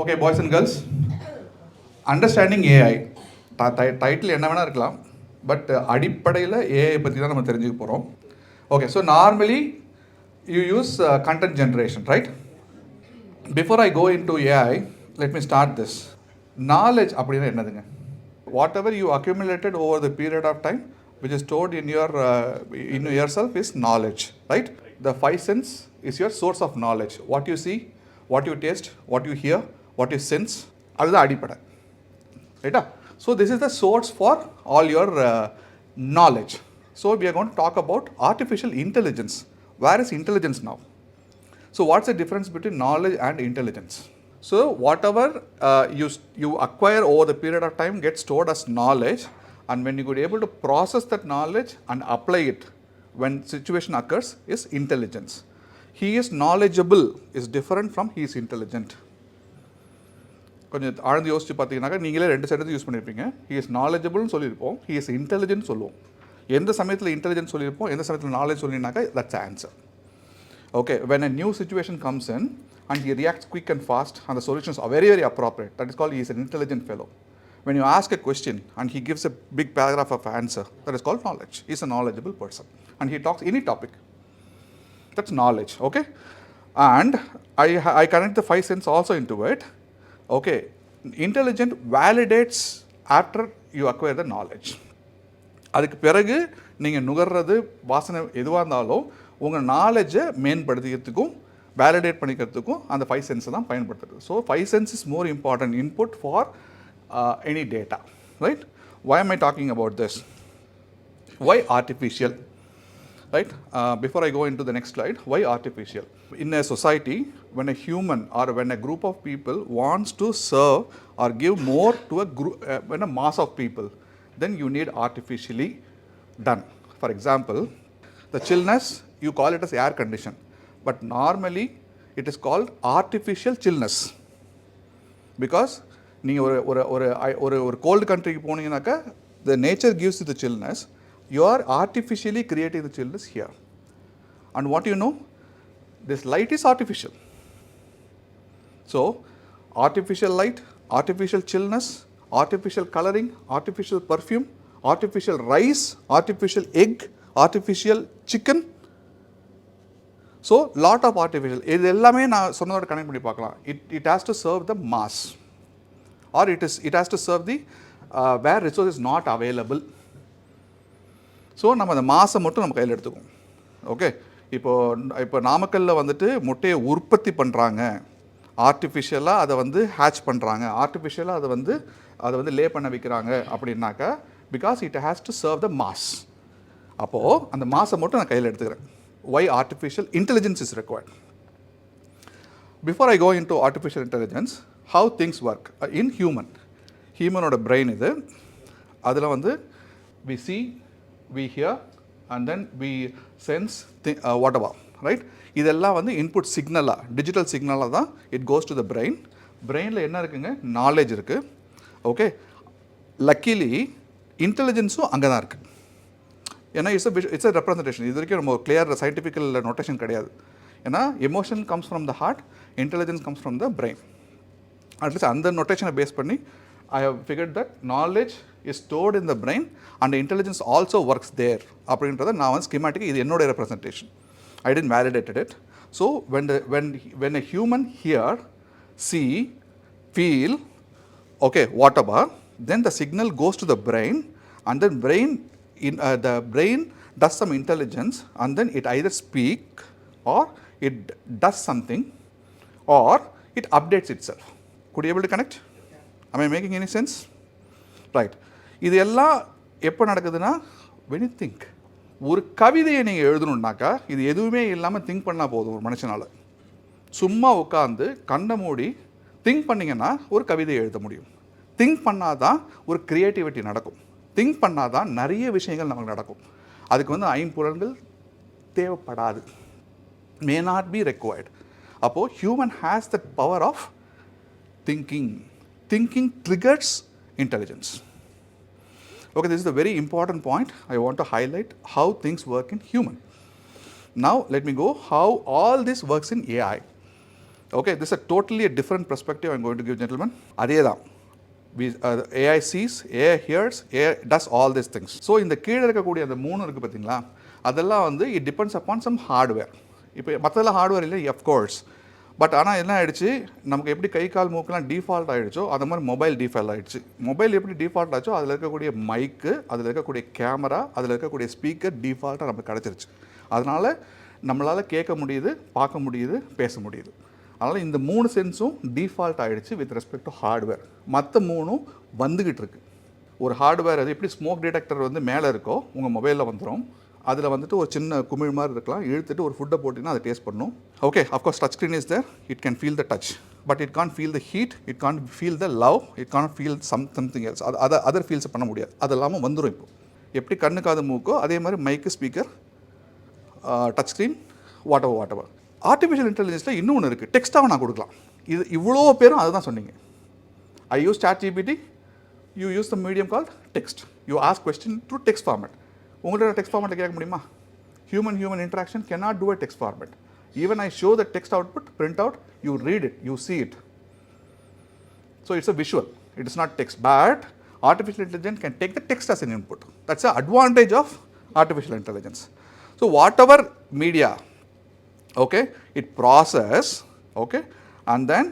Okay, boys and girls, understanding AI title என்ன வேணால் இருக்கலாம், பட் அடிப்படையில் ஏஐ பற்றி தான் நம்ம தெரிஞ்சுக்க போகிறோம். Okay, so normally you use content generation, right? Before I go into AI, let me start this. Knowledge அப்படின்னா என்னதுங்க? Whatever you accumulated over the period of time which is stored in yourself is knowledge, right? The five sense is your source of knowledge. What you see, what you taste, what you hear, what you sense, அதுதான் அடிப்படை, ரைட்டா? So this is the source for all your knowledge. So we are going to talk about artificial intelligence. Where is intelligence now? So what's the difference between knowledge and intelligence? So whatever you acquire over the period of time gets stored as knowledge, and when you could able to process that knowledge and apply it when situation occurs is intelligence. He is knowledgeable is different from he is intelligent. கொஞ்சம் ஆழ்ந்து யோசிச்சு பார்த்தீங்கன்னாக்கா நீங்களே ரெண்டு sentence use பண்ணியிருப்பீங்க. he is knowledgeable சொல்லியிருப்போம், he is intelligent சொல்லுவோம். எந்த சமயத்தில் இன்டெலிஜென்ட் சொல்லியிருப்போம், எந்த சமயத்தில் knowledge சொல்லினாக்கா that's the answer. Okay, when a new situation comes in and he reacts quick and fast and the solutions are very very appropriate, that is called he is an intelligent fellow. When you ask a question and he gives a big paragraph of answer, that is called knowledge. He is a knowledgeable person and he talks any topic. That's knowledge, okay? And I connect the five sense also into it. Okay, intelligent validates after you acquire the knowledge. அதுக்கு பிறகு நீங்கள் நுகர்றது வாசனை எதுவாக இருந்தாலும் உங்கள் நாலேஜை மேம்படுத்திக்கிறதுக்கும் validate பண்ணிக்கிறதுக்கும் அந்த five சென்ஸை தான் பயன்படுத்துறது. So five sense is more important input for any data, right? Why am I talking about this? Why artificial, right? Before I go into the next slide, why artificial? In a society, when a human or when a group of people wants to serve or give more to a group, when a mass of people, then you need artificially done. For example, the chillness, you call it as air condition, but normally it is called artificial chillness because நீங்கள் ஒரு gold கண்ட்ரிக்கு போனீங்கன்னாக்கா the nature gives you the chillness, you are artificially creating the chillness here. And what you know, this light is artificial. So artificial light, artificial chillness, artificial coloring, artificial perfume, artificial rice, artificial egg, artificial chicken. So lot of artificial, இது எல்லாமே நான் சொன்னதோட connect பண்ணி பார்க்கலாம். It has to serve the mass, or it has to serve the where resource is not available. So நம்ம அந்த மாசை மட்டும் நம்ம கையில் எடுத்துக்குவோம். ஓகே, இப்போ நாமக்கல்லில் வந்துட்டு முட்டையை உற்பத்தி பண்ணுறாங்க, ஆர்டிஃபிஷியலாக அதை வந்து ஹேட்ச் பண்ணுறாங்க, ஆர்டிஃபிஷியலாக அதை வந்து லே பண்ண வைக்கிறாங்க அப்படின்னாக்கா because it has to serve the mass. அப்போது அந்த மாசை மட்டும் நான் கையில் எடுத்துக்கிறேன். why artificial intelligence is required? Before I go into artificial intelligence, how things work in ஹியூமனோட பிரெயின் இது. அதில் வந்து we see, we hear and then we sense whatever, right? இதெல்லாம் வந்து இன்புட் சிக்னலாக, டிஜிட்டல் சிக்னலாக தான் it goes to the brain. பிரெயினில் என்ன இருக்குங்க? நாலேஜ் இருக்குது. ஓகே, லக்கிலி இன்டெலிஜென்ஸும் அங்கே தான் இருக்குது. ஏன்னா இட்ஸ் அ ரெப்ரசன்டேஷன். இது வரைக்கும் நம்ம கிளியர் சயின்டிஃபிக்கல் நோட்டேஷன் கிடையாது. ஏன்னா emotion comes from the heart, intelligence comes from the brain. At least அந்த நோட்டேஷனை பேஸ் பண்ணி I have figured that knowledge is stored in the brain and the intelligence also works there. அப்படின்றத நான் வந்து schematic, இது என்னோட representation. I didn't validated it. So when a human hear, see, feel, okay, whatever, then the signal goes to the brain and then the brain does some intelligence and then it either speak or it does something or it updates itself. Could you able to connect? Am I making any sense? Right. இது எல்லாம் எப்போ நடக்குதுன்னா when you think. ஒரு கவிதையை நீங்கள் எழுதணுன்னாக்கா இது எதுவுமே இல்லாமல் திங்க் பண்ணால் போதும். ஒரு மனுஷனால் சும்மா உட்காந்து கண்ணை மூடி திங்க் பண்ணிங்கன்னா ஒரு கவிதையை எழுத முடியும். திங்க் பண்ணால் தான் ஒரு க்ரியேட்டிவிட்டி நடக்கும். திங்க் பண்ணால் தான் நிறைய விஷயங்கள் நமக்கு நடக்கும். அதுக்கு வந்து ஐம்புலன்கள் தேவைப்படாது, மே நாட் பி ரெக்வயர்டு. அப்போது human has that power of thinking. Thinking triggers intelligence. Okay, this is a very important point. I want to highlight how things work in human. Now let me go how all this works in AI. Okay, this is a totally a different perspective I'm going to give, gentlemen. அதே தான் AI sees, AI hears, AI does all these things. So இந்த கீழே இருக்கக்கூடிய அந்த 3 இருக்குது பார்த்தீங்களா, அதெல்லாம் வந்து it depends upon some hardware. இப்போ மற்றதெல்லாம் ஹார்ட்வேர் இல்லை, அஃப்கோர்ஸ். பட் ஆனால் என்ன ஆகிடுச்சு, நமக்கு எப்படி கை கால் மூக்கெலாம் டிஃபால்ட் ஆகிடுச்சோ அந்த மாதிரி மொபைல் டிஃபால்ட் ஆகிடுச்சு. மொபைல் எப்படி டிஃபால்ட் ஆச்சோ அதில் இருக்கக்கூடிய மைக்கு, அதில் இருக்கக்கூடிய கேமரா, அதில் இருக்கக்கூடிய ஸ்பீக்கர் டிஃபால்ட்டாக நமக்கு கிடச்சிருச்சு. அதனால் நம்மளால் கேட்க முடியுது, பார்க்க முடியுது, பேச முடியுது. அதனால் இந்த 3 சென்ஸும் டிஃபால்ட் ஆகிடுச்சு வித் ரெஸ்பெக்ட் டு ஹார்ட்வேர். மற்ற 3ம் வந்துக்கிட்டு இருக்குது. ஒரு ஹார்ட்வேர் அது எப்படி ஸ்மோக் டிடெக்டர் வந்து மேலே இருக்கோ உங்கள் மொபைலில் வந்துடும். அதில் வந்துட்டு ஒரு சின்ன குமிழ் மாதிரி இருக்கலாம், இழுத்துட்டு ஒரு ஃபுட்டை போட்டிங்கன்னா அதை டேஸ்ட் பண்ணும். Okay, of course touch screen is there, it can feel the touch, but it can't feel the heat, it can't feel the love, it can't feel something else. அது அதர் ஃபீல்ஸ் பண்ண முடியாது. அது இல்லாமல் வந்துடும். இப்போ எப்படி கண்ணு காது மூக்கோ அதே மாதிரி mic, speaker, touch screen, whatever. Artificial இன்டெலிஜென்ஸில் இன்னொன்று இருக்குது, டெக்ஸ்ட்டாக நான் கொடுக்கலாம். இது இவ்வளோ பேரும் அதுதான் சொன்னீங்க. I use ChatGPT, you use the medium called text, you ask question through text format. உங்கள்கிட்ட டெக்ஸ்ட் ஃபார்மேட்டில் கேட்க முடியுமா? Human interaction cannot do a text format. Even I show the text output, print out, you read it, you see it. So it's a visual, it is not text. But artificial intelligence can take the text as an input. That's the advantage of artificial intelligence. So whatever media, okay, it process, okay, and then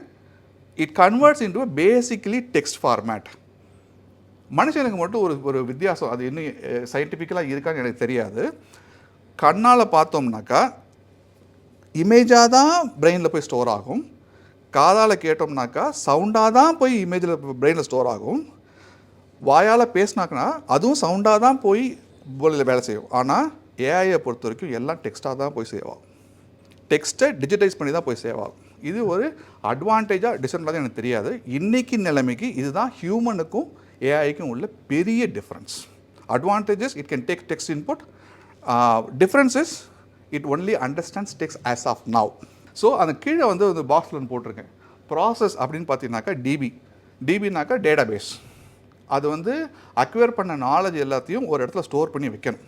it converts into a basically text format. மனுஷனுக்கு மட்டும் ஒரு வித்தியாசம், அது இன்னும் சயின்டிஃபிக்கலாக இருக்கான்னு எனக்கு தெரியாது. கண்ணால் பார்த்தோம்னாக்கா இமேஜாக தான் பிரெயினில் போய் ஸ்டோர் ஆகும். காதால் கேட்டோம்னாக்கா சவுண்டாக தான் போய் இமேஜில் பிரெயினில் ஸ்டோர் ஆகும். வாயால் பேசினாக்கா அதுவும் சவுண்டாக தான் போய் மூளையில் வேலை செய்யும். ஆனால் ஏஐயை பொறுத்த வரைக்கும் எல்லாம் டெக்ஸ்ட்டாக தான் போய் சேவ் ஆகும். டெக்ஸ்ட்டை டிஜிட்டைஸ் பண்ணி தான் போய் சேவ் ஆகும். இது ஒரு அட்வான்டேஜாக டிஸ்அட்வான்டேஜ் எனக்கு தெரியாது. இன்றைக்கி நிலைமைக்கு இதுதான் ஹியூமனுக்கும் ஏஐக்கும் உள்ள பெரிய difference. Advantages, it can take text input. Differences, it only understands text as of now. So அந்த கீழே வந்து ஒரு பாக்ஸில் ஒன்று போட்டிருக்கேன். ப்ராசஸ் அப்படின்னு பார்த்தீங்கன்னாக்கா டிபினாக்கா டேட்டா பேஸ். அது வந்து அக்வயர் பண்ண நாலேஜ் எல்லாத்தையும் ஒரு இடத்துல ஸ்டோர் பண்ணி வைக்கணும்.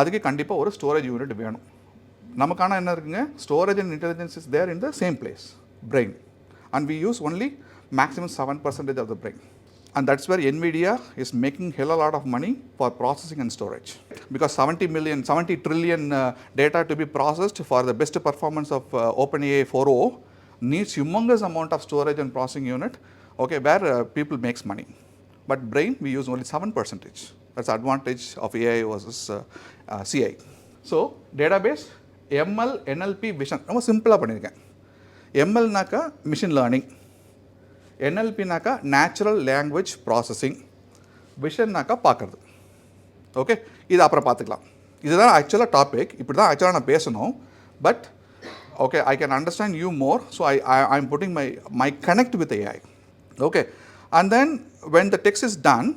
அதுக்கு கண்டிப்பாக ஒரு ஸ்டோரேஜ் யூனிட் வேணும். நமக்கான என்ன இருக்குங்க, storage and intelligence is there in the same place, brain. And we use only maximum 7% of the brain. And that's where NVIDIA is making hell a lot of money for processing and storage. Because 70 trillion data to be processed for the best performance of OpenAI 4.0 needs humongous amount of storage and processing unit, okay, where people makes money. But brain, we use only 7%. That's the advantage of AI versus CI. So, database, ML, NLP, vision. ரொம்ப சிம்பிளாக பண்ணியிருக்கேன். MLனாக்கா machine learning, NLPனாக்கா natural language processing, விஷன்னாக்கா பார்க்குறது. Okay, இது அப்புறம் பார்த்துக்கலாம். இதுதான் ஆக்சுவலாக டாபிக். இப்படி தான் ஆக்சுவலாக நான் பேசணும். But okay, I can understand you more. So I am putting my connect with AI. Okay, and then when the text is done,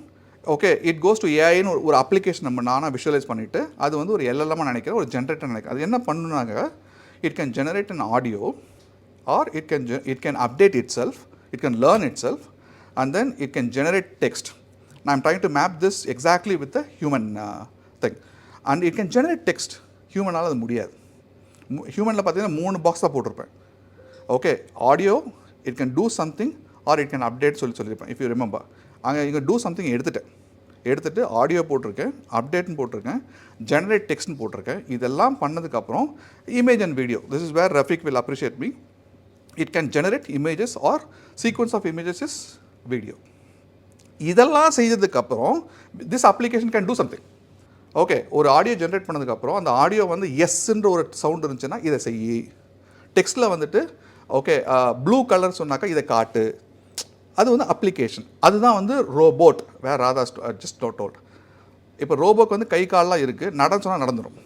okay, it goes to ஏஐன்னு ஒரு அப்ளிகேஷன் நம்ம நானாக விஷுவலைஸ் பண்ணிவிட்டு அது வந்து ஒரு LLM நினைக்கிறேன், ஒரு ஜென்ரேட்டர் நினைக்கிறேன். அது என்ன பண்ணுனாங்க, it can generate an audio or it can update itself. It can learn itself and then it can generate text. Now I'm trying to map this exactly with the human thing. And it can generate text. Human-ஆல அது முடியாது. Human-ல பார்த்தீங்கன்னா 3 box தான் போட்டிருப்பேன். Okay, audio, it can do something or it can update சொல்லியிருப்பேன். If you remember, அங்கே இங்கே do something எடுத்துட்டு audio போட்டிருக்கேன், அப்டேட்னு போட்டிருக்கேன், ஜெனரேட் டெக்ஸ்ட்னு போட்டிருக்கேன். இதெல்லாம் பண்ணதுக்கப்புறம் image and video, this is where Rafiq will appreciate me. It can generate images or sequence of images is video. இதெல்லாம் செய்ததுக்கப்புறம் this application can do something. Okay, ஒரு ஆடியோ ஜென்ரேட் பண்ணதுக்கப்புறம் அந்த ஆடியோ வந்து எஸ்ன்ற ஒரு சவுண்ட் இருந்துச்சுன்னா இதை செய். டெக்ஸ்ட்டில் வந்துட்டு ஓகே ப்ளூ கலர் சொன்னாக்கா இதை காட்டு. அது வந்து அப்ளிகேஷன். அதுதான் வந்து ரோபோட், வேர் ராதா ஜஸ்ட் டோல்ட். இப்போ ரோபோக்கு வந்து கை கால்லாம் இருக்குது, நடந்து சொன்னால் நடந்துடும்.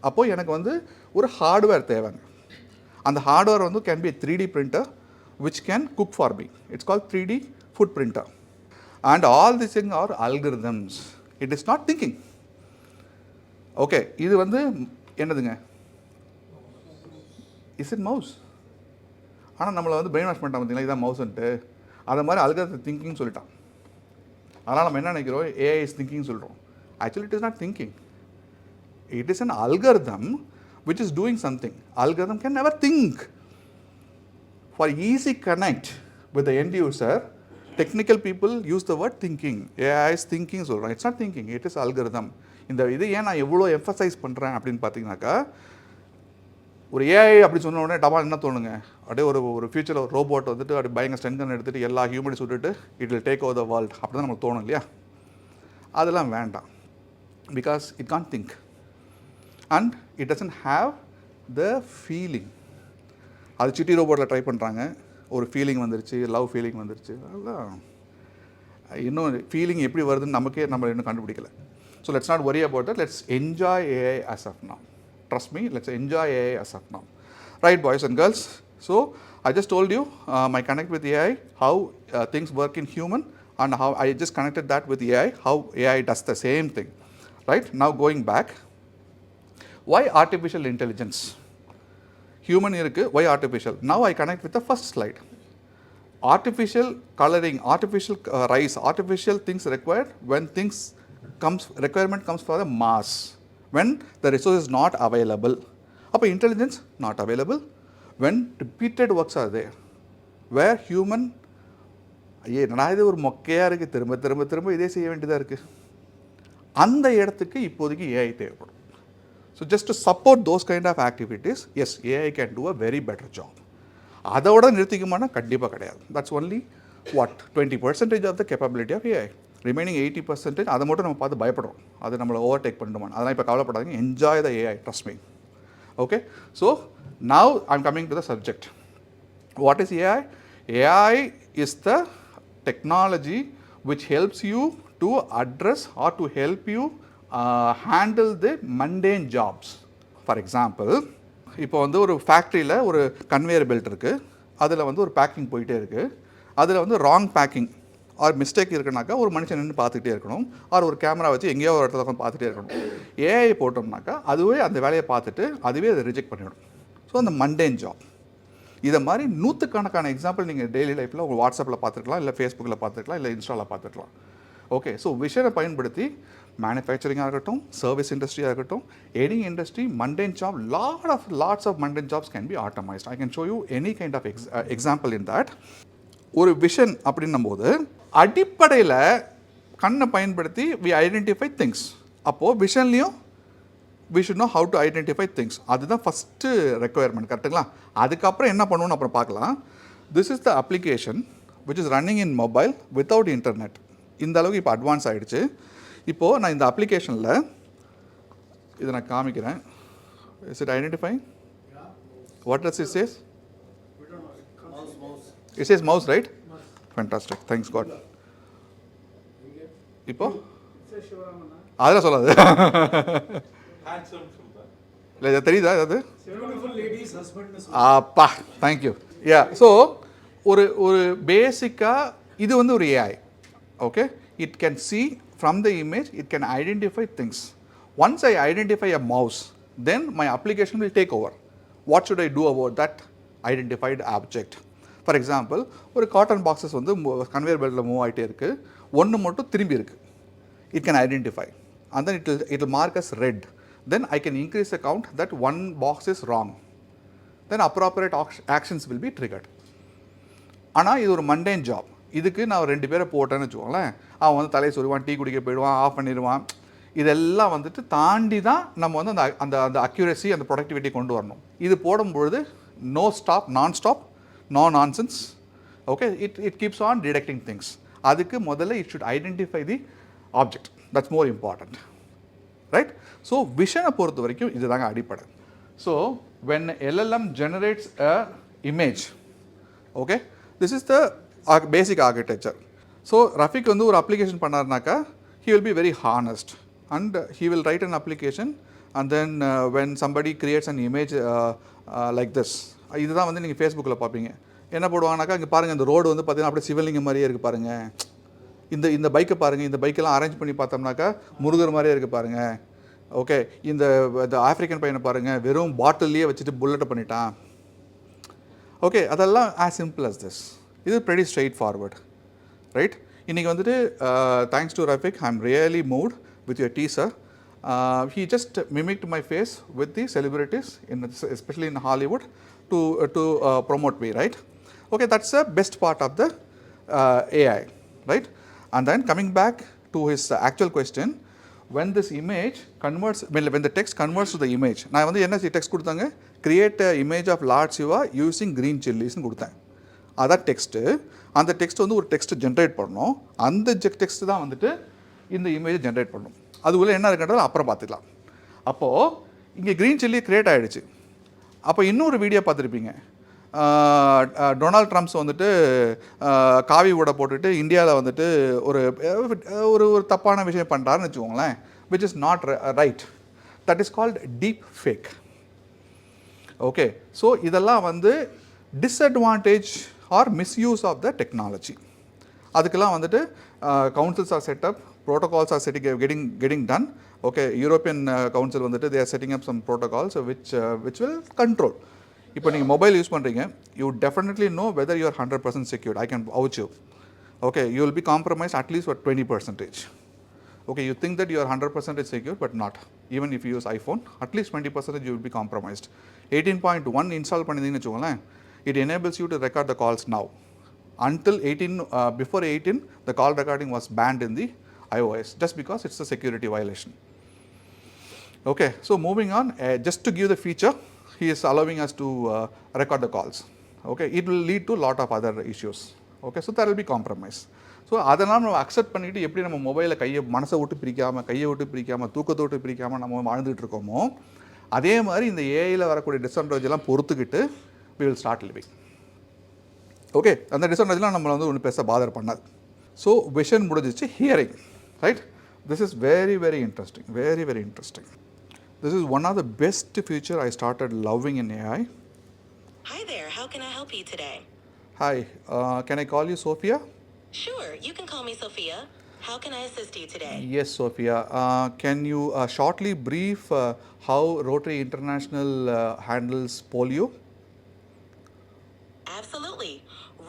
அப்போது எனக்கு வந்து ஒரு ஹார்ட்வேர் தேவைங்க. அந்த ஹார்ட்வேர் வந்து can be 3D printer which can cook for me. It's called 3D food printer. And all these things are algorithms. It is not thinking. Okay, இது வந்து என்னதுங்க? Is it mouse? ஆனால் நம்மளை வந்து பிரெயின் வாஷ் பண்ணிட்டான் பார்த்தீங்களா, இதான் மவுஸ்ன்ட்டு. அதை மாதிரி அல்காரிதம் திங்கிங் சொல்லிட்டான். அதனால் நம்ம என்ன நினைக்கிறோம், AI is thinking சொல்கிறோம். Actually it is not thinking. It is an algorithm which is doing something. Algorithm can never think. For easy connect with the end user, technical people use the word thinking. AI is thinking சொல்கிறேன். It's not thinking, it is algorithm. இந்த இது ஏன் நான் எவ்வளோ emphasize பண்ணுறேன் அப்படின்னு பார்த்தீங்கன்னாக்கா, ஒரு ஏஐ அப்படி சொன்ன உடனே டபா என்ன தோணுங்க, அப்படியே ஒரு ஃபியூச்சரில் ஒரு ரோபோட் வந்துட்டு அப்படி பயங்கர ஸ்ட்ரென்த் எடுத்துகிட்டு எல்லா ஹியூமனிஸ் விட்டுட்டு it will take over the world அப்படி தான் நமக்கு தோணும் இல்லையா? அதெல்லாம் வேண்டாம். Because it can't think and it doesn't have the feeling. அது சிட்டி ரோபோட்டில் ட்ரை பண்ணுறாங்க, ஒரு ஃபீலிங் வந்துருச்சு, லவ் ஃபீலிங் வந்துருச்சு. அதெல்லாம் இன்னும் ஃபீலிங் எப்படி வருதுன்னு நம்ம இன்னும் கண்டுபிடிக்கல. So let's not worry about that, let's enjoy AI as of now. Trust me, let's enjoy AI as of now. Right, boys and girls? So I just told you my connect with AI, how things work in human, and how I just connected that with AI, how AI does the same thing. Right, now going back, why artificial intelligence? Human irukku, why artificial? Now I connect with the first slide. Artificial coloring, artificial rice, artificial things required when requirement comes for the mass, when the resource is not available. Appo intelligence not available when repeated works are there, where human என்னடா இது ஒரு மொக்கையாக இருக்குது, திரும்ப இதே செய்ய வேண்டியதாக இருக்குது, அந்த இடத்துக்கு இப்போதைக்கு ஏஐ தேவைப்படும். So just to support those kind of activities, yes, AI can do a very better job. அதோட நிறுத்திக்குமானா கண்டிப்பாக கிடையாது. That's only 20% of the capability of AI. Remaining 80% அதை மட்டும் நம்ம பார்த்து பயப்படுறோம், அது நம்மளை ஓவர்டேக் பண்ணிடுமான். அதெல்லாம் இப்போ கவலைப்படாதீங்க, enjoy the AI, trust me. Okay, so now I'm coming to the subject. What is AI? AI is the technology which helps you to address or to help you handle the mundane jobs. For example, இப்போ வந்து ஒரு ஃபேக்ட்ரியில் ஒரு conveyor belt இருக்குது, அதில் வந்து ஒரு packing போயிட்டே இருக்குது, அதில் வந்து ராங் பேக்கிங் ஆர் மிஸ்டேக் இருக்குனாக்கா ஒரு மனுஷன் நின்று பார்த்துக்கிட்டே இருக்கணும், ஆர் ஒரு கேமரா வச்சு எங்கேயோ ஒரு இடத்துல உட்காந்து பார்த்துட்டே இருக்கணும். ஏஐ போட்டோம்னாக்கா அதுவே அந்த வேலையை பார்த்துட்டு அதுவே அதை ரிஜெக்ட் பண்ணிவிடும். ஸோ அந்த மண்டேன் ஜாப். இதை மாதிரி நூற்றுக்கணக்கான எக்ஸாம்பிள் நீங்கள் டெய்லி லைஃப்பில் உங்கள் வாட்ஸ்அப்பில் பார்த்துருக்கலாம், இல்லை ஃபேஸ்புக்கில் பார்த்துருக்கலாம், இல்லை இன்ஸ்டாவில் பார்த்துருக்கலாம். ஓகே, ஸோ விஷனை பயன்படுத்தி மேனுஃபேக்சரிங்காக இருக்கட்டும், சர்வீஸ் இண்டஸ்ட்ரியாக இருக்கட்டும், any industry, mundane job, lots of mundane jobs can be automised. I can show you any kind of example in that. ஒரு விஷன் அப்படின்னும் போது அடிப்படையில் கண்ணை பயன்படுத்தி வி ஐடென்டிஃபை திங்ஸ். அப்போது விஷன்லேயும் we should know how to identify things. அதுதான் first requirement, கரெக்டுங்களா? அதுக்கப்புறம் என்ன பண்ணணும்னு அப்புறம் பார்க்கலாம். This is the application which is running in mobile without internet. இந்த அளவுக்கு இப்போ அட்வான்ஸ் ஆகிடுச்சு. இப்போது நான் இந்த அப்ளிகேஷனில் இதை நான் காமிக்கிறேன். Is it identifying? What does it says? It says mouse, right? Fantastic, thanks God. இப்போது அதெல்லாம் சொல்லாது. இல்லை, தெரியுதா அது? அப்பா, தேங்க்யூ. யா, ஸோ ஒரு பேசிக்காக இது வந்து ஒரு AI. Okay, it can see from the image, it can identify things. Once I identify a mouse, then my application will take over. What should I do about that identified object? For example, ஒரு cotton boxes வந்து conveyor பெல்ட்டில் move ஆகிட்டே இருக்குது, ஒன்று மட்டும் திரும்பி இருக்குது. It can identify and then it will mark as red. Then I can increase the count that one box is wrong. Then appropriate actions will be triggered. ஆனால் இது ஒரு மண்டேன் ஜாப். இதுக்கு நான் 2 பேரை போட்டேன்னு வச்சுக்கோங்களேன், அவன் வந்து தலையை சொல்லுவான், டீ குடிக்க போயிடுவான், ஆஃப் பண்ணிடுவான். இதெல்லாம் வந்துட்டு தாண்டி தான் நம்ம வந்து அந்த அக்யூரசி, அந்த ப்ரொடக்டிவிட்டி கொண்டு வரணும். இது போடும்பொழுது no stop, non stop, no nonsense. Okay, it keeps on detecting things. அதுக்கு முதல்ல it should identify the object. That's more important, right? So விஷனை பொறுத்த வரைக்கும் இதுதாங்க அடிப்படை. So when LLM generates a image, okay, this is the basic architecture. So Rafik வந்து ஒரு application பண்ணார்னாக்கா he will be very honest and he will write an application and then when somebody creates an image like this, இதுதான் வந்து நீங்கள் ஃபேஸ்புக்கில் பார்ப்பீங்க. என்ன போடுவாங்கனாக்கா, இங்கே பாருங்கள், இந்த ரோடு வந்து பார்த்தீங்கன்னா அப்படியே சிவலிங்கம் மாதிரியே இருக்குது பாருங்கள், இந்த பைக்கை பாருங்கள், இந்த பைக்கெல்லாம் அரேஞ்ச் பண்ணி பார்த்தோம்னாக்கா முருகர் மாதிரியே இருக்குது பாருங்கள். ஓகே, இந்த ஆஃப்ரிக்கன் பையனை பாருங்கள், வெறும் பாட்டில்லையே வச்சுட்டு புல்லட்டை பண்ணிட்டான். ஓகே, அதெல்லாம் as simple as this. இது pretty straight forward, ரைட்? இன்றைக்கி வந்துட்டு thanks to Rafiq, I am really moved with your teaser. He just mimicked my face with the celebrities, especially in Hollywood, to promote me, right? Okay, that's the best part of the AI, right? And then coming back to his actual question, when this image converts, when the text converts to the image, நான் வந்து என்ன text கொடுத்தாங்க, create a image of Lord Shiva using green chilies னு கொடுத்தேன். அதான் text. அந்த text வந்து ஒரு டெக்ஸ்ட் ஜென்ரேட் பண்ணணும். அந்த டெக்ஸ்ட் தான் வந்துட்டு இந்த இமேஜை ஜென்ரேட் பண்ணணும். அது உள்ள என்ன இருக்குன்றது அப்புறம் பார்த்துக்கலாம். அப்போது இங்கே க்ரீன் சில்லி க்ரியேட் ஆகிடுச்சு. அப்போ இன்னொரு வீடியோ பார்த்துருப்பீங்க, டொனால்ட் ட்ரம்ப்ஸ் வந்துட்டு காவி ஊட போட்டுட்டு இந்தியாவில் வந்துட்டு ஒரு ஒரு ஒரு தப்பான விஷயம் பண்ணுறாருன்னு வச்சுக்கோங்களேன், which is not right. That is called deep fake. Okay, so இதெல்லாம் வந்து disadvantage or misuse of the technology. அதுக்கெல்லாம் வந்துட்டு councils are set up, protocols are getting done. Okay, European Council வந்துட்டு they are setting up some protocols which will control. இப்போ நீங்கள் mobile use பண்ணுறீங்க, you definitely know whether you are 100% secured. I can vouch you. Okay, you will be compromised at least for 20%. Okay, you think that you are 100% secure, but not. Even if you use iPhone, at least 20% you will be compromised. 18.1 install பண்ணிருந்தீங்கன்னு வச்சுக்கோங்களேன், it enables you to record the calls now. Until 18, before 18, the call recording was banned in the iOS just because it's a security violation. Okay, so moving on, just to give the feature, he is allowing us to record the calls. Okay, it will lead to a lot of other issues. Okay, so there will be compromise. So அதெல்லாம் நம்ம accept பண்ணிவிட்டு எப்படி நம்ம மொபைலை மனசை விட்டு பிரிக்காமல், கையை விட்டு பிரிக்காமல், தூக்கத்தை விட்டு பிரிக்காமல் நம்ம வாழ்ந்துட்டு இருக்கோமோ, அதே மாதிரி இந்த ஏஐயில் வரக்கூடிய டிஸ்அட்வான்டேஜ் எல்லாம் பொறுத்துக்கிட்டு we will start living. Okay, அந்த டிஸ்அட்வான்டேஜ்லாம் நம்மளை வந்து ஒன்று பேச பாதர் பண்ணாது. ஸோ விஷன் முடிஞ்சிச்சு. Hearing, right? This is very, very interesting. Very, very interesting. This is one of the best feature I started loving in AI. Hi there. How can I help you today? Hi. Can I call you Sophia? Sure. You can call me Sophia. How can I assist you today? Yes, Sophia. Can you shortly brief how Rotary International handles polio? Absolutely.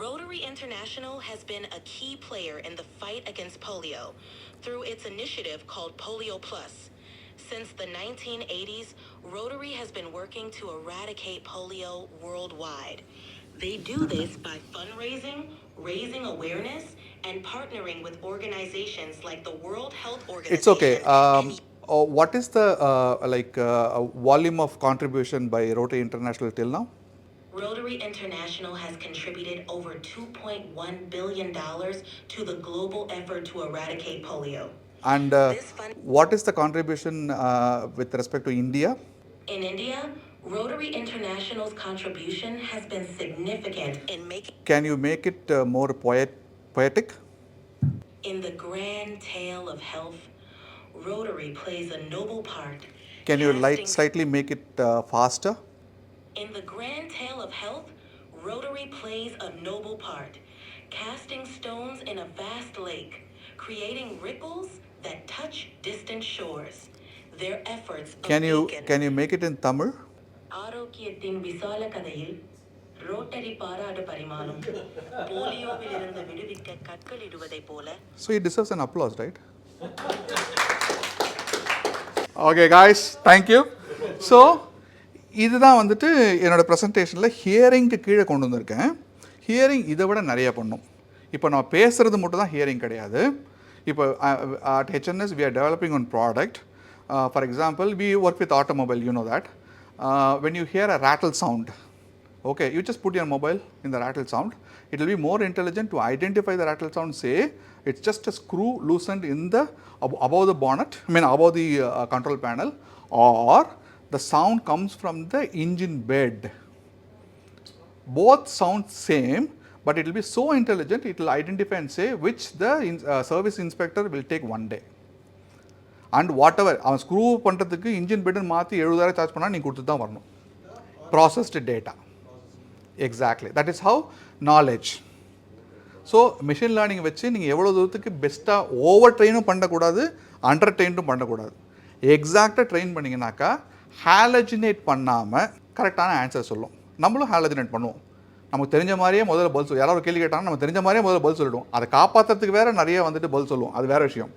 Rotary International has been a key player in the fight against polio through its initiative called Polio Plus. Since the 1980s, Rotary has been working to eradicate polio worldwide. They do this by fundraising, raising awareness, and partnering with organizations like the World Health Organization. It's okay. What is the volume of contribution by Rotary International till now? Rotary International has contributed over $2.1 billion to the global effort to eradicate polio. And what is the contribution with respect to India? In India, Rotary International's contribution has been significant in making... Can you make it more poetic? In the grand tale of health, Rotary plays a noble part. Can you slightly make it faster? In the grand tale of health, Rotary plays a noble part, casting stones in a vast lake, creating ripples that touch distant shores. Their efforts... Can you make it in Tamil? ஆரோக்கியத்தின் விசால கதையில் rotary பாராடு பரிமாணம் போலியோவிலிருந்து விடுவிக்க கற்களிடுவதைப் போல. So he deserves an applause, right? Okay guys, thank you. So இதுதான் வந்துட்டு என்னோடய ப்ரெசன்டேஷனில் ஹியரிங்க்கு கீழே கொண்டு வந்திருக்கேன். ஹியரிங் இதை விட நிறைய பண்ணும். இப்போ நான் பேசுகிறது மட்டும் தான் ஹியரிங் கிடையாது. இப்போ at HNS we are developing one product. For example, we work with automobile, you know that. When you hear a rattle sound, okay, you just put your mobile in the rattle sound. It will be more intelligent to identify the rattle sound, say it's just a screw loosened in the above the bonnet, above the control panel, or the sound comes from the engine bed. Both sound same, but it will be so intelligent, it will identify and say which the service inspector will take one day. And whatever, அவன் screw பண்ணுறதுக்கு engine பெட்டுன்னு மாற்றி 70,000 charge பண்ணால் நீங்கள் கொடுத்து தான் வரணும். Processed data. Exactly, that is how knowledge. So machine learning வச்சு நீங்கள் எவ்வளோ தூரத்துக்கு பெஸ்ட்டாக ஓவர் ட்ரெயினும் பண்ணக்கூடாது, அண்டர் ட்ரெயினும் பண்ணக்கூடாது. எக்ஸாக்டாக ட்ரெயின் பண்ணிங்கனாக்கா ஹாலஜினேட் பண்ணாமல் கரெக்டான ஆன்சர் சொல்லும். நம்மளும் ஹாலஜினேட் பண்ணுவோம். நமக்கு தெரிஞ்ச மாதிரியே முதல்ல பதில் சொல்லுவோம். யாராவது கேள்வி கேட்டாங்கன்னா நம்ம தெரிஞ்ச மாதிரியே முதல்ல பதில் சொல்லிவிடுவோம். அதை காப்பாற்றுறதுக்கு வேறு நிறைய வந்துட்டு பதில் சொல்லுவோம், அது வேறு விஷயம்.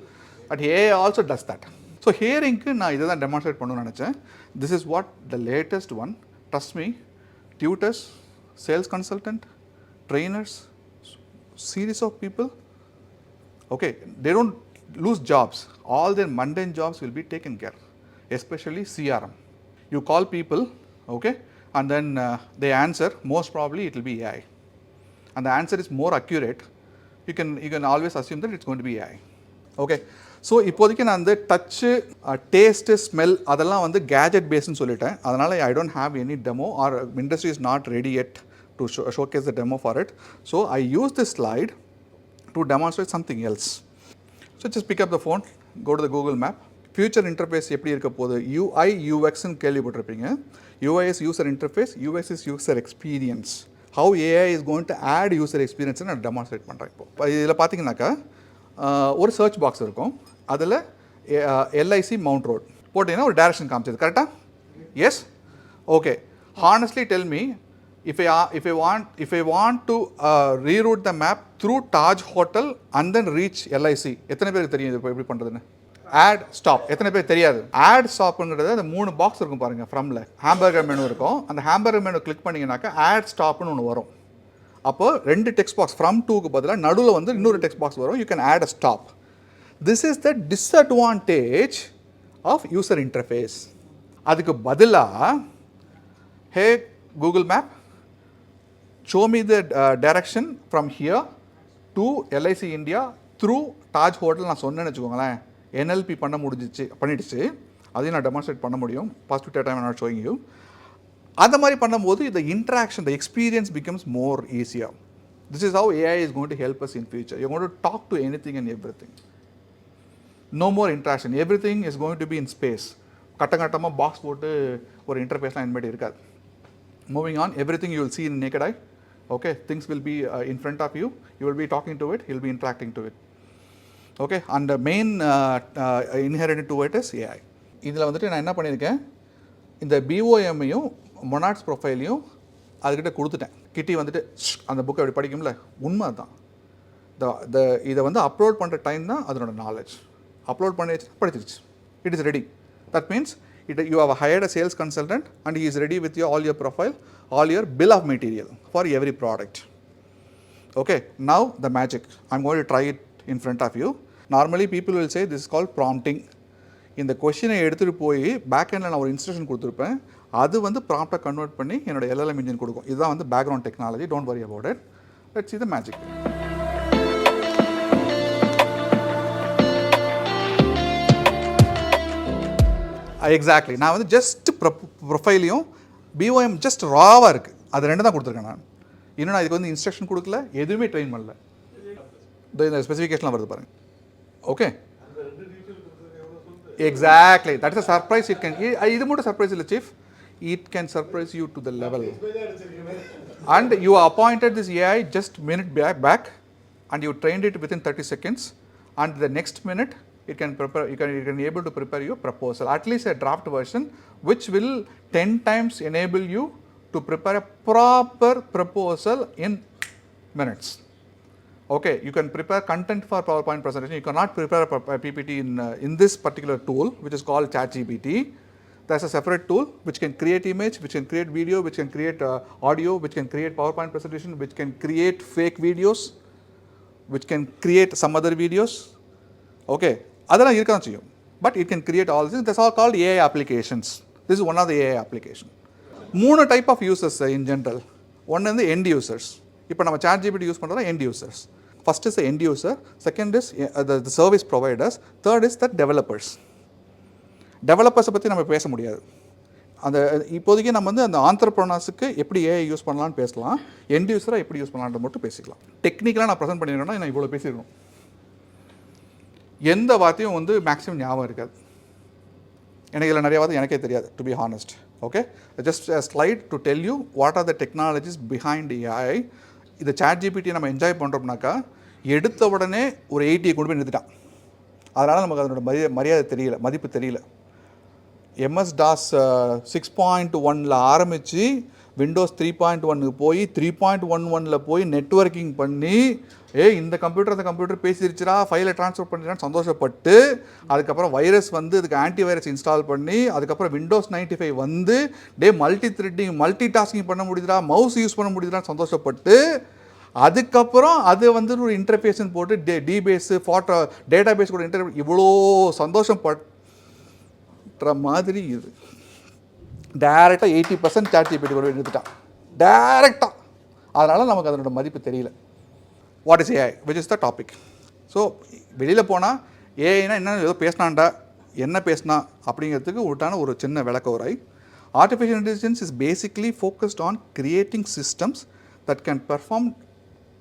But AI also does that. So hearingக்கு நான் இதை தான் டெமான்ஸ்ட்ரேட் பண்ணணும்னு நினச்சேன். This is what the latest one. Trust me, tutors, sales consultant, trainers, series of people. Okay, they don't lose jobs. All their mundane jobs will be taken care, especially CRM. You call people, okay, and then they answer. Most probably it will be AI, and the answer is more accurate. You can always assume that it's going to be AI. Okay, so இப்போதைக்கு நான் அந்த Dutch, taste, smell அதெல்லாம் வந்து gadget பேஸ்ன்னு சொல்லிட்டேன். அதனால் I don't have any demo or industry is not ready yet to showcase the demo for it. So I use this slide to demonstrate something else. So just pick up the phone, go to the Google map. Future interface எப்படி இருக்க போகுது? UI UXன்னு கேள்விப்பட்டிருப்பீங்க. UI is user interface, UX is user experience. How AI is going to add user experience நான் demonstrate பண்ணுறேன். இப்போ இதில் பார்த்தீங்கன்னாக்கா ஒரு சர்ச் பாக்ஸ் இருக்கும். அதில் LIC மவுண்ட் ரோட் போட்டிங்கன்னா ஒரு டைரக்ஷன் காமிச்சது கரெக்டாக? Yes. Okay, honestly tell me, if I want to reroute the map through Taj Hotel and then reach LIC, எத்தனை பேருக்கு தெரியும் இது இப்போ எப்படி பண்ணுறதுன்னு? ஆட் ஸ்டாப் எத்தனை பேர் தெரியாது? ஆட் ஸ்டாப்புங்கிறது அந்த 3 பாக்ஸ் இருக்கும் பாருங்கள். ஃப்ரம்ல ஹேம்பர்கர் மெனு இருக்கும். அந்த ஹேம்பர்கர் மெனு கிளிக் பண்ணிங்கனாக்கா ஆட் ஸ்டாப்னு ஒன்று வரும். அப்போ 2 டெக்ஸ்ட் பாக்ஸ் ஃப்ரம் டூக்கு பதிலாக நடுவில் வந்து இன்னொரு டெக்ஸ்ட் பாக்ஸ் வரும். You can add a stop. This is the disadvantage of user interface. அதுக்கு பதிலாக hey Google map, show me the direction from here to LIC India through Taj hotel நான் சொன்னேன்னு வச்சுக்கோங்களேன். NLP பண்ணிடுச்சு. அதையும் நான் டெமான்ஸ்ட்ரேட் பண்ண முடியும். பாசிட்டிவ் டேட்டா நான் ஷோயிங் யூ. அந்த மாதிரி பண்ணும்போது இந்த interaction, the experience becomes more easier. This is how AI is going to help us in future. You going to talk to anything and everything. No more interaction. Everything is going to be in space. கட்டமாக box போட்டு ஒரு இன்டர்ஃபேஸ்லாம் இனிமேட்டு இருக்காது. Moving on, everything you will see in naked eye. Okay, things will be in front of you. You will be talking to it. You will be interacting to it. Okay, and the main inherent to it is AI. இதில் வந்துட்டு நான் என்ன பண்ணியிருக்கேன், இந்த BOM-ஐயும் மொனாட்ஸ் ப்ரொஃபைலையும் அதுக்கிட்ட கொடுத்துட்டேன். கிட்டி வந்துட்டு அந்த புக்கை அப்படி படிக்கும்ல, உண்மை தான். இதை வந்து அப்லோட் பண்ணுற டைம் தான் அதனோட நாலேஜ். அப்லோட் பண்ணி படிச்சிருச்சு. It is ready. That means you have hired a sales consultant and he is ready with all your profile, all your bill of material for every product. Okay, now the magic. I'm going to try it in front of you. Normally people will say this is called prompting. இந்த கொஷினை எடுத்துகிட்டு போய் back எண்டில் நான் ஒரு instruction கொடுத்துருப்பேன். அது வந்து ப்ராம்ப்டாக கன்வெர்ட் பண்ணி என்னோட LLM இன்ஜின் கொடுக்கும். இதுதான் வந்து background technology. Don't worry about it. Let's see the magic. Exactly. நான் வந்து ஜஸ்ட் ப்ரொஃபைலையும் BOM ஜஸ்ட் ராவாக இருக்குது. அது 2 தான் கொடுத்துருக்கேன் நான். இன்னும் நான் இதுக்கு வந்து இன்ஸ்ட்ரக்ஷன் கொடுக்கல, எதுவுமே ட்ரெயின் பண்ணல. இந்த ஸ்பெசிஃபிகேஷன்லாம் வருது பாருங்கள். Okay, exactly. That is a surprise. It can, இது மட்டும் சர்ப்ரைஸ் இல்லை chief, it can surprise you to the level. And you appointed this AI just minute back and you trained it within 30 seconds and the next minute it can prepare, you can able to prepare your proposal, at least a draft version, which will 10 times enable you to prepare a proper proposal in minutes. Okay, you can prepare content for PowerPoint presentation. You cannot prepare a PPT in this particular tool, which is called ChatGPT. There's a separate tool which can create image, which can create video, which can create audio, which can create PowerPoint presentation, which can create fake videos, which can create some other videos. Okay, அதெல்லாம் இருக்க தான் செய்யும். But it can create all this. That's all called AI applications. This is one of the AI application. 3 type of users in general. One is the end users. இப்போ நம்ம ChatGPT use பண்ணுறதா end users. First is the end user, second is the service providers, third is the developers. டெவலப்பர்ஸை பற்றி நம்ம பேச முடியாது. அந்த இப்போதைக்கு நம்ம வந்து அந்த ஆண்டர்ப்ரனர்ஸுக்கு எப்படி AI யூஸ் பண்ணலான்னு பேசலாம், எண்ட் யூஸராக எப்படி யூஸ் பண்ணலான்ற மட்டும் பேசிக்கலாம். டெக்னிக்கலாக நான் ப்ரெசென்ட் பண்ணிடுறேன்னா நான் இவ்வளோ பேசியிருக்கணும். எந்த வார்த்தையும் வந்து மேக்ஸிமம் ஞாபகம் இருக்காது. எனக்கு இதில் நிறைய வார்த்தை எனக்கே தெரியாது, to be honest. Okay, just a slide to tell you what are the technologies behind AI. இந்த ChatGPT நம்ம என்ஜாய் பண்ணுறோம்னாக்கா எடுத்த உடனே ஒரு 80 கொண்டு போய் நிறுத்திட்டான். அதனால் நமக்கு அதனோட மரியாதை தெரியல, மதிப்பு தெரியல. MS-DOS 6.1 ஆரம்பித்து விண்டோஸ் 3.1 போய் 3.11 போய் நெட்வொர்க்கிங் பண்ணி இந்த கம்ப்யூட்டர் அந்த கம்ப்யூட்டர் பேசிருச்சுரா, ஃபைலை ட்ரான்ஸ்ஃபர் பண்ணிடுறான்னு சந்தோஷப்பட்டு, அதுக்கப்புறம் வைரஸ் வந்து அதுக்கு ஆன்டிவைரஸ் இன்ஸ்டால் பண்ணி, அதுக்கப்புறம் விண்டோஸ் 95 வந்து மல்டி த்ரெட்டிங் மல்டி டாஸ்கிங் பண்ண முடியுதுடா, மவுஸ் யூஸ் பண்ண முடியுதுடான்னு சந்தோஷப்பட்டு, அதுக்கப்புறம் அது வந்து ஒரு இன்டர்ஃபேஸ்ன்னு போட்டு டிபேஸு ஃபோட்டோ டேட்டா பேஸ் கூட இவ்வளோ சந்தோஷம் படுற மாதிரி இது டேரெக்டாக 80% ChatGPT கூட எடுத்துட்டான் டேரெக்டாக. அதனால் நமக்கு அதனோட மதிப்பு தெரியல. What is AI which is the topic. So வெளியில் போனால் ஏஐனா என்ன ஏதோ பேசினான்டா என்ன பேசினா அப்படிங்கிறதுக்கு உட்டான ஒரு சின்ன விளக்க உரை. Artificial intelligence is basically focused on creating systems that can perform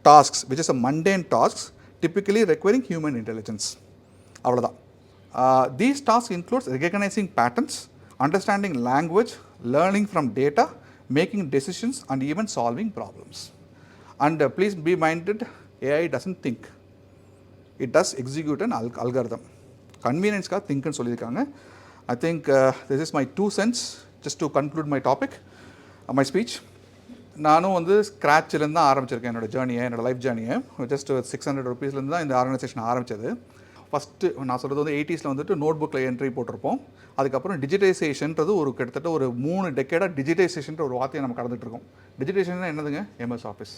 tasks which is a mundane tasks typically requiring human intelligence. அவ்வளோதான். These tasks includes recognizing patterns, understanding language, learning from data, making decisions and even solving problems. And please be minded, AI doesn't think. It does execute an algorithm. Convenience-க்காக thinkன்னு சொல்லியிருக்காங்க. I think this is my 2 cents just to conclude my topic, my speech. நானும் வந்து ஸ்க்ராட்சிலேருந்து தான் ஆரம்பிச்சிருக்கேன் என்னோடய ஜேர்னியை, என்னோடய life ஜேர்னியை. Just 600 ருபீஸ்லேருந்து தான் இந்த ஆர்கனைசேஷன் ஆரம்பித்தது. ஃபஸ்ட்டு நான் சொல்கிறது வந்து 80s வந்துட்டு நோட் புக்கில் என்ட்ரி போட்டிருப்போம். அதுக்கப்புறம் டிஜிட்டைசேஷன்றது ஒரு கிட்டத்தட்ட ஒரு 3 டெக்கேடாக டிஜிட்டைசேஷன்ற ஒரு வார்த்தையை நம்ம கடந்துட்டுருக்கோம். டிஜிட்டைசேஷன் என்னதுங்க? MS office.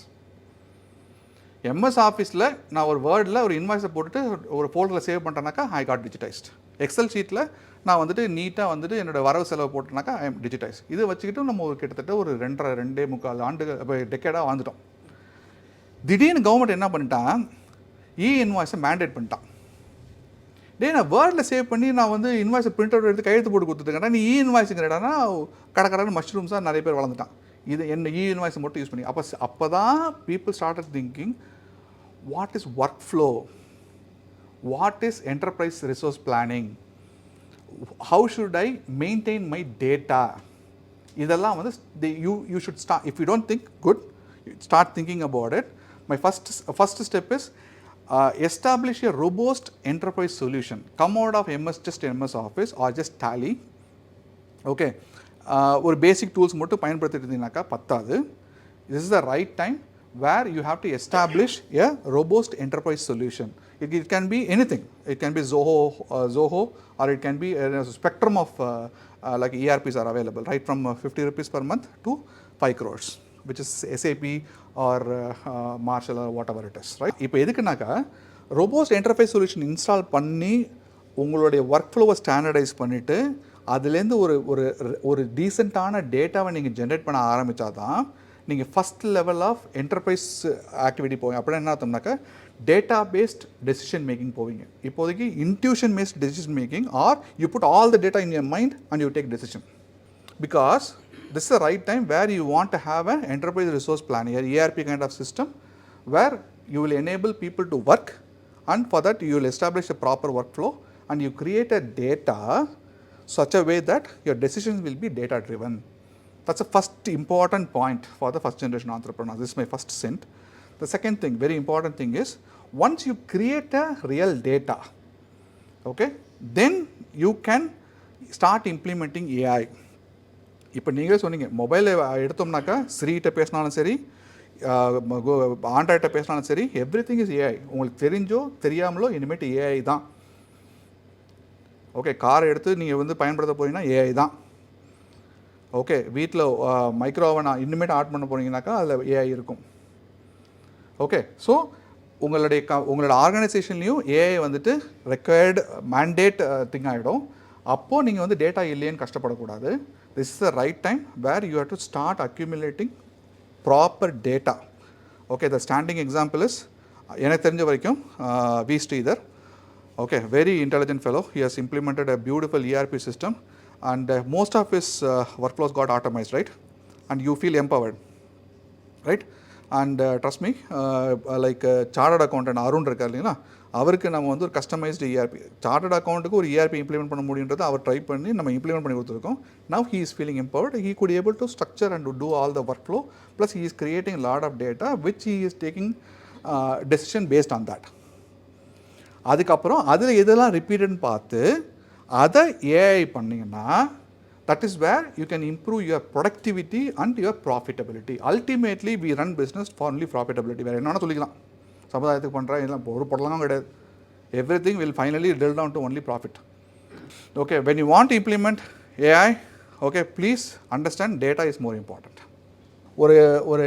எம்எஸ் ஆஃபீஸில் நான் ஒரு வேர்டில் ஒரு இன்வாய்ஸை போட்டுட்டு ஒரு ஃபோல்டரில் சேவ் பண்ணுறேனாக்கா ஐ காட் டிஜிட்டைஸ்ட். எக்ஸல் ஷீட்டில் நான் வந்துட்டு நீட்டாக வந்துட்டு என்னோடய வரவு செலவு போட்டேனாக்கா ஐ எம் டிஜிட்டைஸ். இது வச்சுக்கிட்டு நம்ம ஒரு கிட்டத்தட்ட ஒரு 2.5 ஆண்டுகள் இப்போ டெக்கேடாக வாழ்ந்துட்டோம். திடீர்னு கவர்மெண்ட் என்ன பண்ணிட்டான், இன்வாய்ஸை மேண்டேட் பண்ணிட்டான். நான் வேர்டில் சேவ் பண்ணி நான் வந்து இன்வாய்ஸை பிரிண்ட் அவுட் எடுத்து கையெழுத்து போட்டு கொடுத்துட்டேன். நீ இன்வாய்ஸுங்கிறடானா கடற்கடன்னு மஷ்ரூம்ஸாக நிறைய பேர் வளர்ந்துட்டான். இது என்ன இன்வாய்ஸை மட்டும் யூஸ் பண்ணி அப்போ தான் people started thinking what is work flow, what is enterprise resource planning, how should I maintain my data. இதெல்லாம் வந்து you should start. If you don't think good, start thinking about it. My first step is establish a robust enterprise solution. Come out of MS Office or just Tally. Okay, ஒரு பேசிக் tools மட்டும் பயன்படுத்திட்டு இருந்தீங்கன்னாக்கா பத்தாது. This is the right time where you have to establish a robust enterprise solution. It can be anything. It can be Zoho or it can be a spectrum of like ERPs are available, right from 50 rupees per month to 5 crores, which is SAP or Marshall or whatever it is, right? இப்போ எதுக்குனாக்கா robust enterprise solution install பண்ணி உங்களுடைய work ஃப்ளோவை standardise பண்ணிவிட்டு அதுலேருந்து ஒரு டீசெண்டான டேட்டாவை நீங்கள் generate பண்ண ஆரம்பித்தா தான் நீங்கள் first level of enterprise activity போவீங்க. அப்படின்னா என்ன அர்த்தம்னாக்கா டேட்டா பேஸ்ட் டெசிஷன் மேக்கிங் போவீங்க. இப்போதைக்கு intuition based decision making or you put all the data in your mind and you take decision. Because this is the right time where you want to have an enterprise resource plan, ERP kind of system where you will enable people to work and for that you will establish a proper work flow and you create a data such a way that your decisions will be data driven. That's the first important point for the first generation entrepreneur. This is my first cent. The second thing, very important thing is, once you create a real data, okay, then you can start implementing AI. இப்போ நீங்களே சொன்னீங்க மொபைலில் எடுத்தோம்னாக்கா ஸ்ரீகிட்ட பேசினாலும் சரி, ஆண்ட்ராய்டை பேசினாலும் சரி, everything is AI. உங்களுக்கு தெரிஞ்சோ தெரியாமலோ இனிமேட்டு ஏஐ தான். ஓகே, காரை எடுத்து நீங்கள் வந்து பயன்படுத்த போனீங்கன்னா ஏஐ தான். ஓகே, வீட்டில் மைக்ரோ ஓவன் இனிமேட்டு ஆட் பண்ண போனீங்கன்னாக்கா அதில் ஏஐ இருக்கும். ஓகே, ஸோ உங்களோட ஆர்கனைசேஷன்லேயும் ஏஐ வந்துட்டு ரெக்வயர்டு மேண்டேட் திங் ஆகிடும். அப்போது நீங்கள் வந்து டேட்டா இல்லையேன்னு கஷ்டப்படக்கூடாது. This is the right time where you have to start accumulating proper data. Okay, the standing example is எனக்கு தெரிஞ்ச வரைக்கும் V Sridhar. Okay, very intelligent fellow. He has implemented a beautiful ERP system and most of his workflows got automized, right? And you feel empowered, right? And trust me, like chartered accountant Arun irukar illina, avarku nama vandu customized ERP chartered account ku or ERP implement panna mudiyumradha avar try panni nama implement panni kuduthirukkom. Now he is feeling empowered. He could able to structure and do all the workflow, plus he is creating a lot of data which he is taking decision based on that. அதுக்கப்புறம் அதில் எதெல்லாம் ரிப்பீட்டட்னு பார்த்து அதை AI பண்ணிங்கன்னா that is where you can improve your productivity and your profitability. Ultimately we run business for only profitability. வேறு என்னென்னா சொல்லிக்கலாம், சமுதாயத்துக்கு பண்ணுறேன் இல்லை ஒரு பொருளாங்க கிடையாது. Everything will finally till down to only profit. Okay, when you want to implement AI, okay, please understand data is more important. ஒரு ஒரு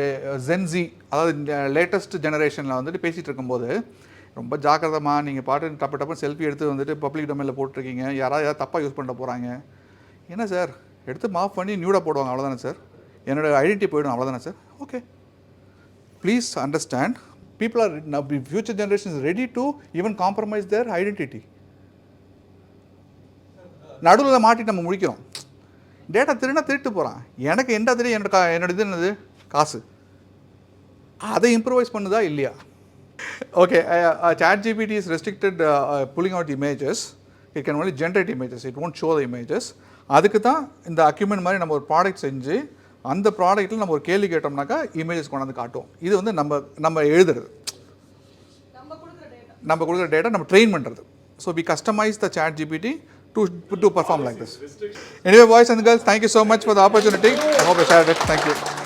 ஜென்ஸி, அதாவது லேட்டஸ்ட் ஜெனரேஷனில் வந்துட்டு பேசிகிட்டு இருக்கும்போது ரொம்ப ஜாக்கிரதமா, நீங்கள் பாட்டு டப்புன்னு செல்ஃபி எடுத்து வந்துட்டு பப்ளிக் டொமைனில் போட்டிருக்கீங்க, யாராவது தப்பாக யூஸ் பண்ணிட்டு போகிறாங்க. என்ன சார், எடுத்து மாஃப் பண்ணி நியூடாக போடுவாங்க, அவ்வளோதானே சார், என்னோடய ஐடென்டிட்டி போய்டும், அவ்வளோதானே sir. Okay, please understand, people are now, future generations ready to even compromise their identity. நடுவில் மாட்டிட்டு நம்ம முடிக்கிறோம். டேட்டா திருட்டு போகிறான், எனக்கு என்ன தெரியும், என்னோட இது என்னது, காசு, அதை இம்ப்ரூவைஸ் பண்ணுதா இல்லையா? Okay, ChatGPT is restricted pulling out images. It can only generate images, it won't show the images. அதுக்கு தான் இந்த அக்யூமெண்ட் மாதிரி நம்ம ஒரு ப்ராடக்ட் செஞ்சு அந்த ப்ராடக்ட்டில் நம்ம ஒரு கேள்வி கேட்டோம்னாக்கா இமேஜஸ் கொண்டாந்து காட்டும். இது வந்து நம்ம எழுதுறது, நம்ம கொடுக்குற டேட்டா நம்ம ட்ரெயின் பண்ணுறது. So we customize the ChatGPT to perform like this. Anyway, boys and girls, thank you so much for the opportunity. I hope you shared it. Thank you.